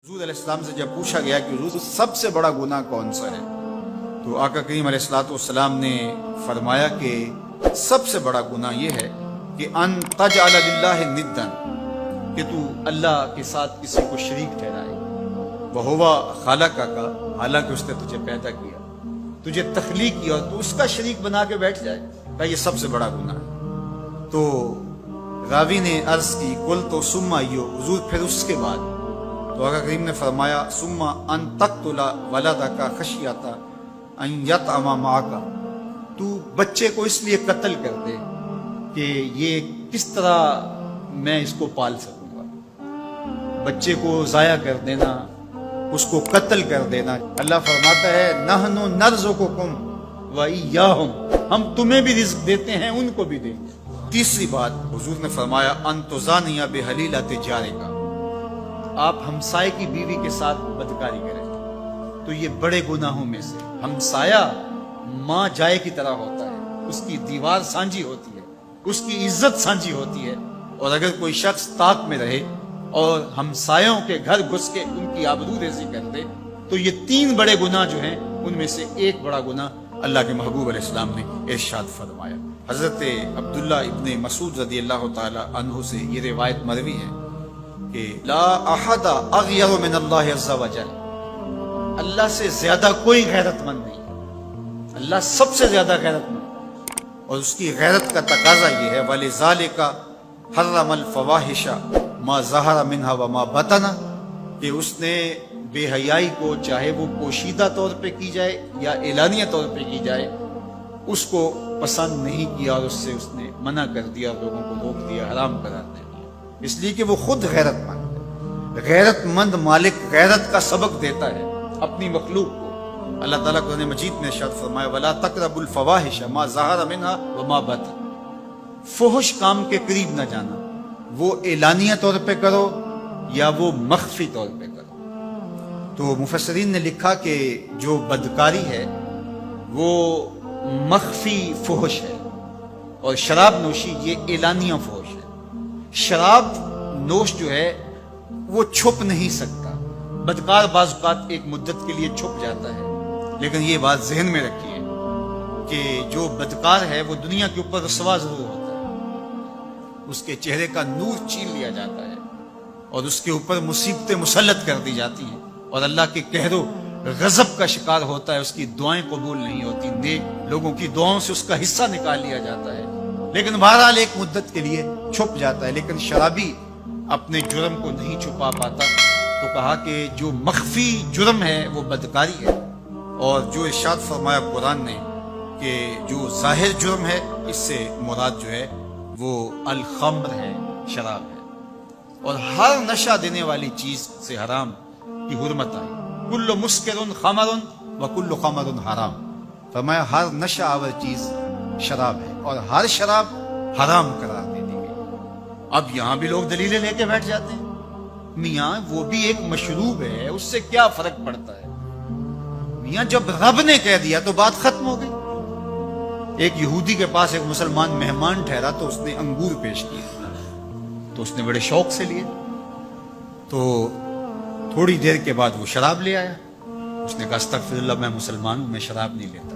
حضور علیہ السلام سے جب پوچھا گیا کہ حضور سب سے بڑا گناہ کون سا ہے، تو آقا کریم علیہ السلام نے فرمایا کہ سب سے بڑا گناہ یہ ہے کہ ان تجعل للہ ندا، کہ تو اللہ کے ساتھ کسی کو شریک ٹھہرائے، وہو خالقہ کا، حالانکہ اس نے تجھے پیدا کیا، تجھے تخلیق کیا اور تو اس کا شریک بنا کے بیٹھ جائے، کہ یہ سب سے بڑا گناہ ہے۔ تو راوی نے عرض کی قل تو ثم ایو، حضور پھر اس کے بعد؟ تو آقا کریم نے فرمایا ثم ان تقتل ولدک خشیۃ ان یطعم معک، تو بچے کو اس لیے قتل کر دے کہ یہ کس طرح میں اس کو پال سکوں گا، بچے کو ضائع کر دینا، اس کو قتل کر دینا۔ اللہ فرماتا ہے نحن نرزقکم وایاہم، ہم تمہیں بھی رزق دیتے ہیں، ان کو بھی دیں گے۔ تیسری بات حضور نے فرمایا ان تزانی بحلیلۃ جارک، آپ ہمسائے کی بیوی کے ساتھ بدکاری کریں تو یہ بڑے گناہوں میں سے۔ ہمسایہ ماں جائے کی طرح ہوتا ہے، اس کی دیوار سانجھی ہوتی ہے، اس کی عزت سانجھی ہوتی ہے، اور اگر کوئی شخص طاق میں رہے اور ہمسایوں کے گھر گھس کے ان کی آبرو ریزی کر دے تو یہ تین بڑے گناہ جو ہیں ان میں سے ایک بڑا گناہ اللہ کے محبوب علیہ السلام نے ارشاد فرمایا۔ حضرت عبداللہ ابن مسعود رضی اللہ تعالی عنہ سے یہ روایت مروی ہے کہ لا احد اغیر من اللہ عز وجل، اللہ سے زیادہ کوئی غیرت مند نہیں، اللہ سب سے زیادہ غیرت مند، اور اس کی غیرت کا تقاضا یہ ہے وَلِذَالِكَ حَرَّمَ الْفَوَاحِشَ مَا ظَهَرَ مِنْهَا وَمَا بَطَنَ، کہ اس نے بے حیائی کو چاہے وہ پوشیدہ طور پہ کی جائے یا اعلانیہ طور پہ کی جائے اس کو پسند نہیں کیا، اور اس سے اس نے منع کر دیا، لوگوں کو روک دیا، حرام قرار دے دیا، اس لیے کہ وہ خود غیرت مند ہے۔ غیرت مند مالک غیرت کا سبق دیتا ہے اپنی مخلوق کو۔ اللہ تعالیٰ قرآن مجید میں ارشاد فرمایا وَلَا تَقْرَبُوا الْفَوَاحِشَ مَا ظَهَرَ مِنْهَا وَمَا بَطَنَ، فحش کام کے قریب نہ جانا، وہ اعلانیہ طور پہ کرو یا وہ مخفی طور پہ کرو۔ تو مفسرین نے لکھا کہ جو بدکاری ہے وہ مخفی فحش ہے، اور شراب نوشی یہ اعلانیہ فحش ہے۔ شراب نوش جو ہے وہ چھپ نہیں سکتا، بدکار بعض اوقات ایک مدت کے لیے چھپ جاتا ہے، لیکن یہ بات ذہن میں رکھیے کہ جو بدکار ہے وہ دنیا کے اوپر رسوا ضرور ہوتا ہے، اس کے چہرے کا نور چھین لیا جاتا ہے اور اس کے اوپر مصیبتیں مسلط کر دی جاتی ہیں، اور اللہ کے قہر و غضب کا شکار ہوتا ہے، اس کی دعائیں قبول نہیں ہوتی، نیک لوگوں کی دعاؤں سے اس کا حصہ نکال لیا جاتا ہے، لیکن بہرحال ایک مدت کے لیے چھپ جاتا ہے۔ لیکن شرابی اپنے جرم کو نہیں چھپا پاتا، تو کہا کہ جو مخفی جرم ہے وہ بدکاری ہے، اور جو ارشاد فرمایا قرآن نے کہ جو ظاہر جرم ہے اس سے مراد جو ہے وہ الخمر ہے، شراب ہے، اور ہر نشہ دینے والی چیز سے حرام کی حرمت آئی۔ کل مسکر خمر وکل خمر حرام، فرمایا ہر نشہ آور چیز شراب ہے اور ہر شراب حرام قرار دے دی گئی۔ اب یہاں بھی لوگ دلیلیں لے کے بیٹھ جاتے ہیں، میاں وہ بھی ایک مشروب ہے، اس سے کیا فرق پڑتا ہے؟ میاں جب رب نے کہہ دیا تو بات ختم ہو گئی۔ ایک یہودی کے پاس ایک مسلمان مہمان ٹھہرا تو اس نے انگور پیش کیے تو اس نے بڑے شوق سے لیے، تو تھوڑی دیر کے بعد وہ شراب لے آیا۔ اس نے کہا استغفر اللہ، میں مسلمان ہوں، میں شراب نہیں لیتا۔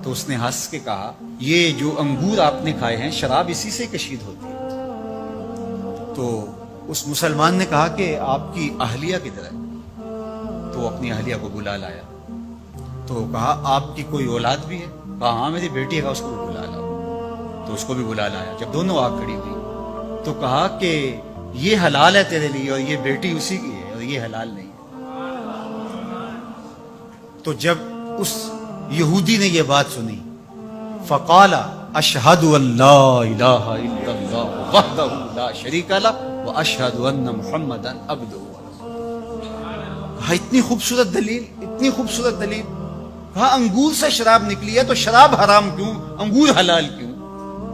تو اس نے ہنس کے کہا یہ جو انگور آپ نے کھائے ہیں شراب اسی سے کشید ہوتی ہے۔ تو اس مسلمان نے کہا کہ آپ کی اہلیہ کدھر ہے؟ تو وہ اپنی اہلیہ کو بلا لایا، تو کہا آپ کی کوئی اولاد بھی ہے؟ کہا ہاں میری بیٹی ہے، اس کو بھی بلا لاؤ۔ تو اس کو بھی بلا لایا۔ جب دونوں آ کھڑی ہوئی تو کہا کہ یہ حلال ہے تیرے لیے اور یہ بیٹی اسی کی ہے، اور یہ حلال نہیں ہے۔ تو جب اس یہودی نے یہ بات سنی فقال اشہد ان لا الہ الا اللہ وحدہ لا شریک لہ واشہد ان محمدا عبدہ ورسولہ۔ اتنی خوبصورت دلیل، اتنی خوبصورت دلیل۔ کہا انگور سے شراب نکلی ہے تو شراب حرام کیوں، انگور حلال کیوں؟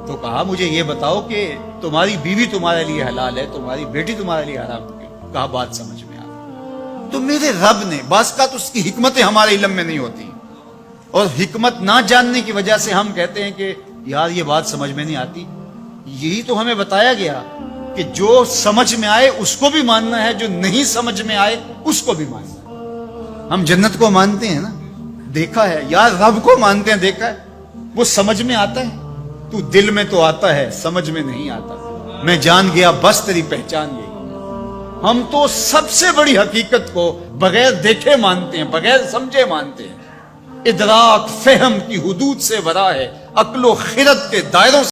تو کہا مجھے یہ بتاؤ کہ تمہاری بیوی تمہارے لیے حلال ہے، تمہاری بیٹی تمہارے لیے حرام کیوں؟ کہا بات سمجھ میں آ۔ تو میرے رب نے بعض کا تو اس کی حکمتیں ہمارے علم میں نہیں ہوتی، اور حکمت نہ جاننے کی وجہ سے ہم کہتے ہیں کہ یار یہ بات سمجھ میں نہیں آتی۔ یہی تو ہمیں بتایا گیا کہ جو سمجھ میں آئے اس کو بھی ماننا ہے، جو نہیں سمجھ میں آئے اس کو بھی ماننا ہے۔ ہم جنت کو مانتے ہیں نا، دیکھا ہے، یا رب کو مانتے ہیں، دیکھا ہے، وہ سمجھ میں آتا ہے، تو دل میں تو آتا ہے، سمجھ میں نہیں آتا۔ میں جان گیا بس تیری پہچان یہی۔ ہم تو سب سے بڑی حقیقت کو بغیر دیکھے مانتے ہیں، بغیر سمجھے مانتے ہیں۔ ادراک فہم کی حدود سے ورا ہے، عقل و خرد کے دائروں سے